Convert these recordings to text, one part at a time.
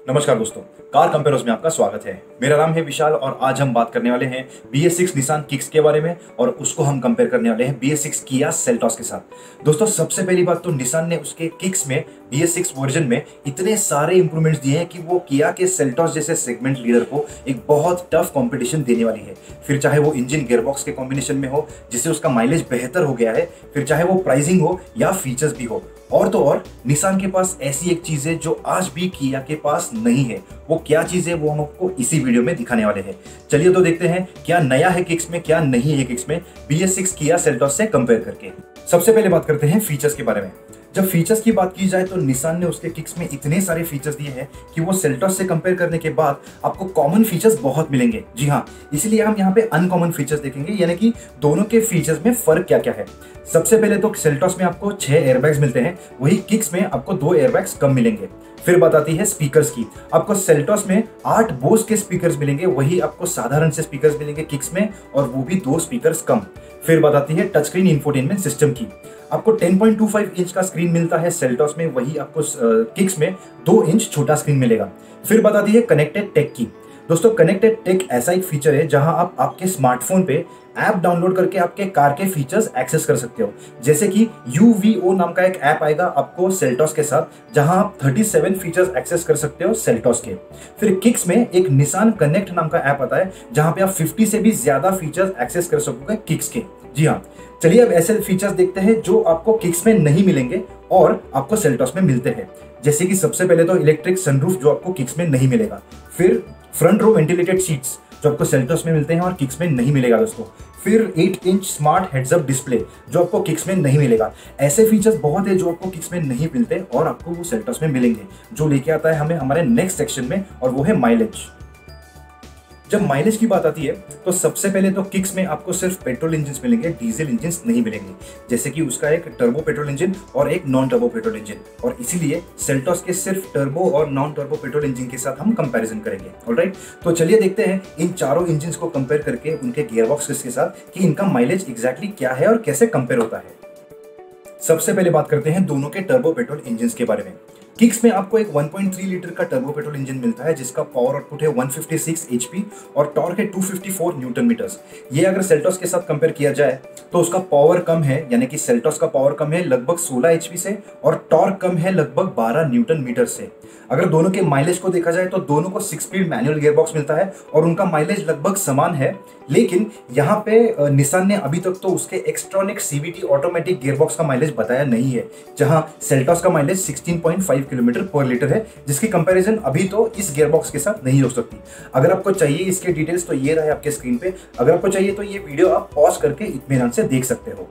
नमस्कार दोस्तों, car compares में आपका स्वागत है। मेरा नाम है विशाल और आज हम बात करने वाले हैं BS6 निसान किक्स के बारे में और उसको हम कंपेयर करने वाले हैं BS6 किया सेल्टॉस के साथ। दोस्तों, सबसे पहली बात तो निसान ने उसके किक्स में BS6 वर्जन में इतने सारे इंप्रूवमेंट्स दिए हैं कि वो किया के सेल्टॉस जैसे सेगमेंट लीडर को एक बहुत टफ कंपटीशन देने वाली है। फिर चाहे वो इंजन गियरबॉक्स के कॉम्बिनेशन में हो जिससे उसका माइलेज बेहतर हो गया है, फिर चाहे वो प्राइसिंग हो या फीचर्स भी हो, और तो और निसान के पास ऐसी एक चीज है जो आज भी किया के पास नहीं है। वो क्या चीज है वो हम आपको इसी वीडियो में दिखाने वाले हैं। चलिए तो देखते हैं क्या नया है किक्स में, क्या नहीं है किक्स में BS6 किया सेल्टॉस से कंपेयर करके। सबसे पहले बात करते हैं फीचर्स के बारे में। जब फीचर्स की बात की जाए तो निसान ने उसके किक्स में इतने सारे फीचर्स दिए हैं कि वो सेल्टॉस से कंपेयर करने के बाद आपको कॉमन फीचर्स बहुत मिलेंगे। जी हाँ, इसलिए हम यहाँ पे अनकॉमन फीचर्स देखेंगे, यानी कि दोनों के फीचर्स में फर्क क्या क्या है। सबसे पहले तो सेल्टॉस में आपको 6 एयरबैग्स मिलते हैं, वही किक्स में आपको 2 एयरबैग्स कम मिलेंगे। फिर बात आती है स्पीकर्स की। आपको सेल्टॉस में 8 बोस के स्पीकर्स मिलेंगे, वही आपको साधारण से स्पीकर्स मिलेंगे किक्स में, और वो भी 2 स्पीकर्स कम। फिर बात आती है टच स्क्रीन इंफोटेनमेंट सिस्टम की। आपको 10.25 इंच का स्क्रीन मिलता है सेल्टॉस में, वही आपको किक्स में 2 इंच छोटा स्क्रीन मिलेगा। फिर बात आती है कनेक्टेड टेक की। दोस्तों, कनेक्टेड टेक ऐसा एक फीचर है जहां आप आपके स्मार्टफोन पे ऐप डाउनलोड करके आपके कार के फीचर्स एक्सेस कर सकते हो। जैसे कि UVO नाम का एक ऐप आएगा आपको सेल्टॉस के साथ, जहां आप 37 फीचर्स एक्सेस कर सकते हो सेल्टॉस के। फिर किक्स में एक निसान कनेक्ट नाम का ऐप आता है जहां पे आप 50 से भी ज्यादा फीचर्स एक्सेस कर सकोगे किक्स के। जी हाँ, चलिए अब ऐसे फीचर्स देखते हैं जो आपको किक्स में नहीं मिलेंगे और आपको सेल्टॉस में मिलते हैं। जैसे कि सबसे पहले तो इलेक्ट्रिक सनरूफ जो आपको किक्स में नहीं मिलेगा। फिर फ्रंट रो वेंटिलेटेड सीट्स जो आपको सेल्टॉस में मिलते हैं और किक्स में नहीं मिलेगा दोस्तों। फिर 8 inch smart heads up display जो आपको किक्स में नहीं मिलेगा। ऐसे फीचर्स बहुत है जो आपको किक्स में नहीं मिलते और आपको वो सेल्टॉस में मिलेंगे, जो लेके आता है हमें हमारे नेक्स्ट सेक्शन में, और वो है माइलेज। जब माइलेज की बात आती है तो सबसे पहले तो किक्स में आपको सिर्फ पेट्रोल इंजन मिलेंगे, डीजल इंजन नहीं मिलेंगे। जैसे कि उसका एक टर्बो पेट्रोल इंजन और एक नॉन टर्बो पेट्रोल इंजन, और इसीलिए सेल्टॉस के सिर्फ टर्बो और नॉन टर्बो पेट्रोल इंजन के साथ हम कंपैरिजन करेंगे। ऑलराइट, तो चलिए देखते हैं इन चारों इंजन को कंपेयर करके उनके गियरबॉक्स के साथ कि इनका माइलेज एग्जैक्टली क्या है और कैसे कंपेयर होता है। सबसे पहले बात करते हैं दोनों के टर्बो पेट्रोल इंजन के बारे में। किक्स में आपको एक 1.3 लीटर का टर्बो पेट्रोल इंजन मिलता है जिसका पावर आउटपुट है 156 HP और टॉर्क है 254 न्यूटन मीटर्स। ये अगर सेल्टॉस के साथ कंपेयर किया जाए तो उसका पावर कम है, यानी कि सेल्टॉस का पावर कम है लगभग 16 HP से और टॉर्क कम है लगभग 12 न्यूटन मीटर से। अगर दोनों के माइलेज को देखा जाए तो दोनों को 6 स्पीड मैनुअल गियरबॉक्स मिलता है और उनका माइलेज लगभग समान है। लेकिन यहाँ पे निसान ने अभी तक तो उसके एक्सट्रॉनिक CVT ऑटोमेटिक गियरबॉक्स का माइलेज बताया नहीं है, जहां सेल्टॉस का माइलेज 16.5 किलोमीटर पर लीटर है, जिसकी कंपैरिजन अभी तो इस गियरबॉक्स के साथ नहीं हो सकती। अगर आपको चाहिए इसके डिटेल्स तो ये रहे आपके स्क्रीन पे। अगर आपको चाहिए तो ये वीडियो आप पॉज करके इत्मीनान से देख सकते हो।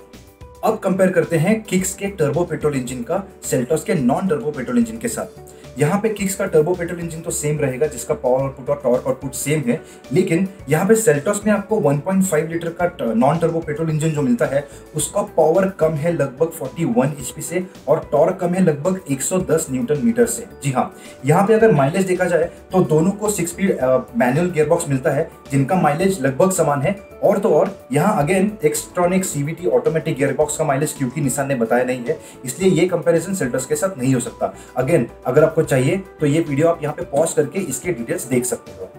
अब कंपेयर करते हैं किक्स के टर्बो पेट्रोल इंजन का सेल्टॉस के नॉन टर्बो पेट्रोल इंजन के साथ। यहाँ पे किक्स का टर्बो पेट्रोल इंजन तो सेम रहेगा, जिसका पावर आउटपुट और टॉर्क आउटपुट सेम है, लेकिन यहाँ पे सेल्टॉस में आपको 1.5 लीटर का नॉन टर्बो पेट्रोल इंजन जो मिलता है उसका पावर कम है लगभग 41 HP से और टॉर्क कम है लगभग 110 न्यूटन मीटर से। जी हाँ, यहाँ पे अगर माइलेज देखा जाए तो दोनों को 6 स्पीड मैनुअल गियरबॉक्स मिलता है जिनका माइलेज लगभग समान है, और तो और यहाँ अगेन एक्सट्रॉनिक CVT ऑटोमेटिक गियरबॉक्स का माइलेज क्योंकि निसान ने बताया नहीं है, इसलिए ये कंपैरिजन सेल्टॉस के साथ नहीं हो सकता। अगेन अगर आपको चाहिए तो ये वीडियो आप यहाँ पे पॉज करके इसके डिटेल्स देख सकते हो।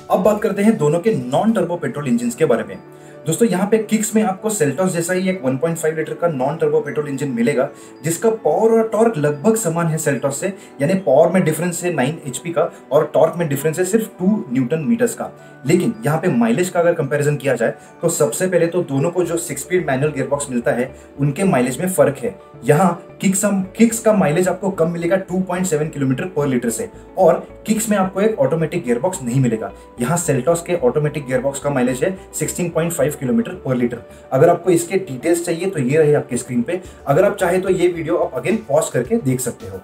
अब बात करते हैं दोनों के नॉन टर्बो पेट्रोल इंजन के बारे में। दोस्तों, यहाँ पे किक्स में आपको सेल्टॉस जैसा ही एक 1.5 लीटर का नॉन टर्बो पेट्रोल इंजन मिलेगा जिसका पावर और टॉर्क लगभग समान है सेल्टॉस से, यानी पावर में डिफरेंस है 9 HP का और टॉर्क में डिफरेंस है सिर्फ 2 न्यूटन मीटर्स का। लेकिन यहाँ पे माइलेज का अगर कंपैरिजन किया जाए तो सबसे पहले तो दोनों को जो 6 स्पीड मैनुअल गियरबॉक्स मिलता है उनके माइलेज में फर्क है। यहाँ किक्स का माइलेज आपको कम मिलेगा 2.7 किलोमीटर पर लीटर से, और किक्स में आपको एक ऑटोमेटिक गियरबॉक्स नहीं मिलेगा। यहाँ सेल्टॉस के ऑटोमेटिक गियरबॉक्स का माइलेज है 16.5 किलोमीटर पर लीटर। अगर आपको इसके डिटेल्स चाहिए तो ये रहे आपके स्क्रीन पे। अगर आप चाहे तो ये वीडियो आप अगेन पॉज करके देख सकते हो।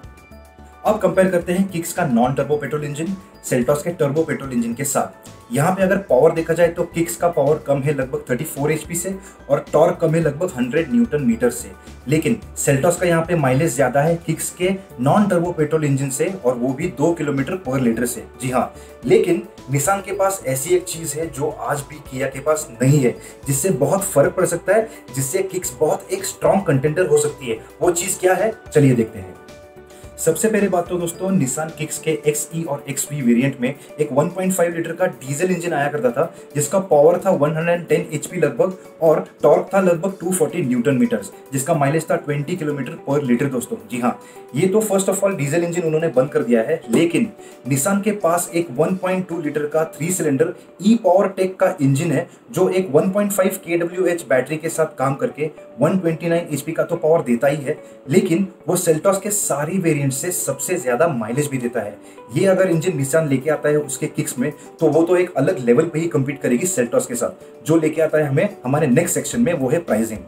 अब कंपेयर करते हैं किक्स का non turbo petrol engine Seltos के टर्बो पेट्रोल इंजन के साथ। यहाँ पे अगर पावर देखा जाए तो किक्स का पावर कम है लगभग 34 HP से और टॉर्क कम है लगभग 100 न्यूटन मीटर से, लेकिन सेल्टॉस का यहाँ पे माइलेज ज्यादा है किक्स के नॉन टर्बो पेट्रोल इंजन से, और वो भी 2 किलोमीटर पर लीटर से। जी हाँ, लेकिन निसान के पास ऐसी एक चीज है जो आज भी किया के पास नहीं है, जिससे बहुत फर्क पड़ सकता है, जिससे किक्स बहुत एक स्ट्रॉन्ग कंटेंडर हो सकती है। वो चीज क्या है, चलिए देखते हैं। सबसे पहले बात तो दोस्तों निसान किक्स के XE और XV वेरिएंट में एक 1.5 लीटर का डीजल इंजन आया करता था, जिसका पावर था 110 HP लगभग और टॉर्क था लगभग 240 न्यूटन मीटर्स, जिसका माइलेज था 20 किलोमीटर पर लीटर। दोस्तों जी हाँ, ये तो first of all diesel engine उन्होंने बंद कर दिया है, लेकिन निसान के पास एक 1.2 लीटर का 3 सिलेंडर ई पावर टेक का इंजन है, जो एक 1.5 kWh बैटरी के साथ काम करके 129 HP का तो पावर देता ही है, लेकिन वो सेल्टॉस के सारी वेरिएंट से सबसे ज्यादा माइलेज भी देता है। ये अगर इंजन निसान लेके आता है उसके किक्स में, तो वो तो एक अलग लेवल पे ही कम्पीट करेगी सेल्टॉस के साथ। जो लेके आता है हमें हमारे नेक्स्ट सेक्शन में, वो है प्राइसिंग।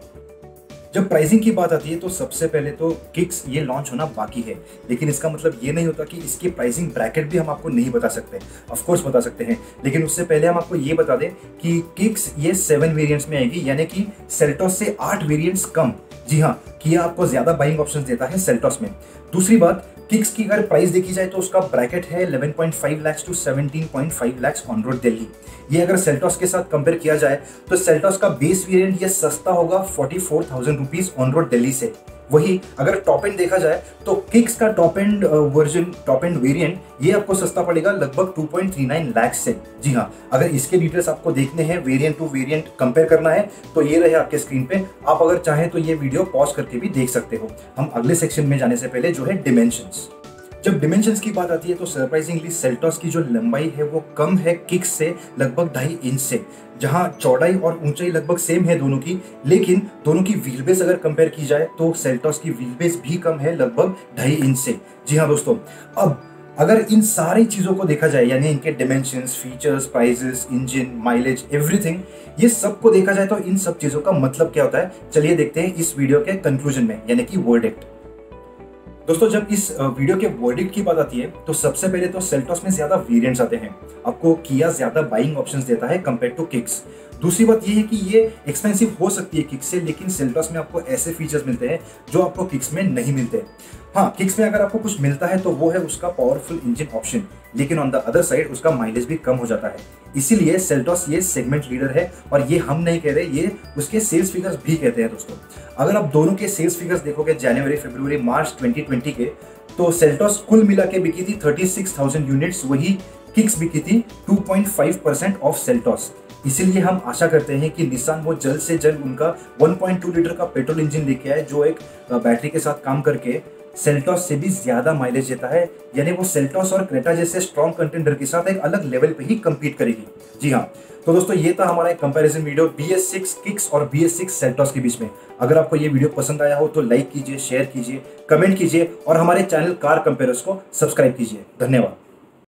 जब प्राइसिंग की बात आती है तो सबसे पहले तो किक्स ये लॉन्च होना बाकी है, लेकिन इसका मतलब ये नहीं होता कि इसकी प्राइसिंग ब्रैकेट भी हम आपको नहीं बता सकते। ऑफ कोर्स बता सकते हैं, लेकिन उससे पहले हम आपको ये बता दें कि किक्स ये 7 वेरिएंट्स में आएगी, यानी कि सेल्टॉस से 8 वेरिएंट्स कम। जी हाँ, किया आपको ज्यादा बाइंग ऑप्शंस देता है सेल्टॉस में। दूसरी बात, किक्स की अगर प्राइस देखी जाए तो उसका ब्रैकेट है 11.5 lakh to 17.5 lakh on road Delhi. ये अगर सेल्टॉस के साथ कंपेयर किया जाए तो सेल्टॉस का बेस वेरिएंट ये सस्ता होगा 44,000 रुपीज ऑन रोड दिल्ली से। वही अगर टॉप एंड देखा जाए तो किक्स का top and version, top end variant ये आपको सस्ता पड़ेगा लगभग 2.39 लाख से। जी हाँ, अगर इसके डिटेल्स आपको देखने हैं, वेरिएंट टू वेरिएंट कंपेयर करना है, तो ये रहे आपके स्क्रीन पे। आप अगर चाहें तो ये वीडियो पॉज करके भी देख सकते हो। हम अगले सेक्शन में जाने से पहले जो है डिमेंशंस। जब डिमेंशंस की बात आती है तो सरप्राइजिंगली सेल्टॉस की जो लंबाई है वो कम है किक्स से लगभग 2.5 इंच से। जहां चौड़ाई और ऊंचाई लगभग सेम है दोनों की, लेकिन दोनों की व्हील बेस अगर कंपेयर की जाए तो सेल्टॉस की व्हील बेस भी कम है लगभग 2.5 इंच से। जी हाँ दोस्तों, अब अगर इन सारी चीजों को देखा जाए, यानी इनके dimensions, features, prices, engine, mileage, everything, ये सब को देखा जाए तो इन सब चीजों का मतलब क्या होता है, चलिए देखते हैं इस वीडियो के कंक्लूजन में, यानी कि वर्डिक्ट। दोस्तों जब इस वीडियो के वर्डिक्ट की बात आती है तो सबसे पहले तो सेल्टॉस में ज्यादा वेरिएंट्स आते हैं, आपको किया ज्यादा बाइंग ऑप्शंस देता है कंपेयर टू किक्स। दूसरी बात ये है कि ये एक्सपेंसिव हो सकती है किक्स से, लेकिन सेल्टॉस में आपको ऐसे फीचर्स मिलते हैं जो आपको किक्स में नहीं मिलते। हाँ, किक्स में अगर आपको कुछ मिलता है तो वो है उसका पावरफुल इंजन ऑप्शन, लेकिन ऑन द अदर साइड उसका माइलेज भी कम हो जाता है। इसीलिए सेल्टॉस ये सेगमेंट लीडर है, और ये हम नहीं कह रहे, ये उसके सेल्स फिगर्स भी कहते हैं। दोस्तों अगर आप दोनों के सेल्स फिगर्स देखोगे जनवरी, फरवरी, मार्च 2020 के, तो सेल्टॉस कुल मिला के बिकी थी 36,000 यूनिट्स, वही किक्स बिकी थी 2.5% ऑफ सेल्टॉस। इसीलिए हम आशा करते हैं कि निसान वो जल्द से जल्द उनका 1.2 लीटर का पेट्रोल इंजन लेके आए, जो एक बैटरी के साथ काम करके सेल्टॉस से भी ज्यादा माइलेज देता है, यानी वो सेल्टॉस और क्रेटा जैसे स्ट्रॉन्ग कंटेंडर के साथ एक अलग लेवल पे ही कंपीट करेगी। जी हाँ, तो दोस्तों ये था हमारा एक कंपैरिजन वीडियो BS6 किक्स और BS6 सेल्टॉस के बीच में। अगर आपको ये वीडियो पसंद आया हो तो लाइक कीजिए, शेयर कीजिए, कमेंट कीजिए और हमारे चैनल कार कंपेयर्स को सब्सक्राइब कीजिए। धन्यवाद।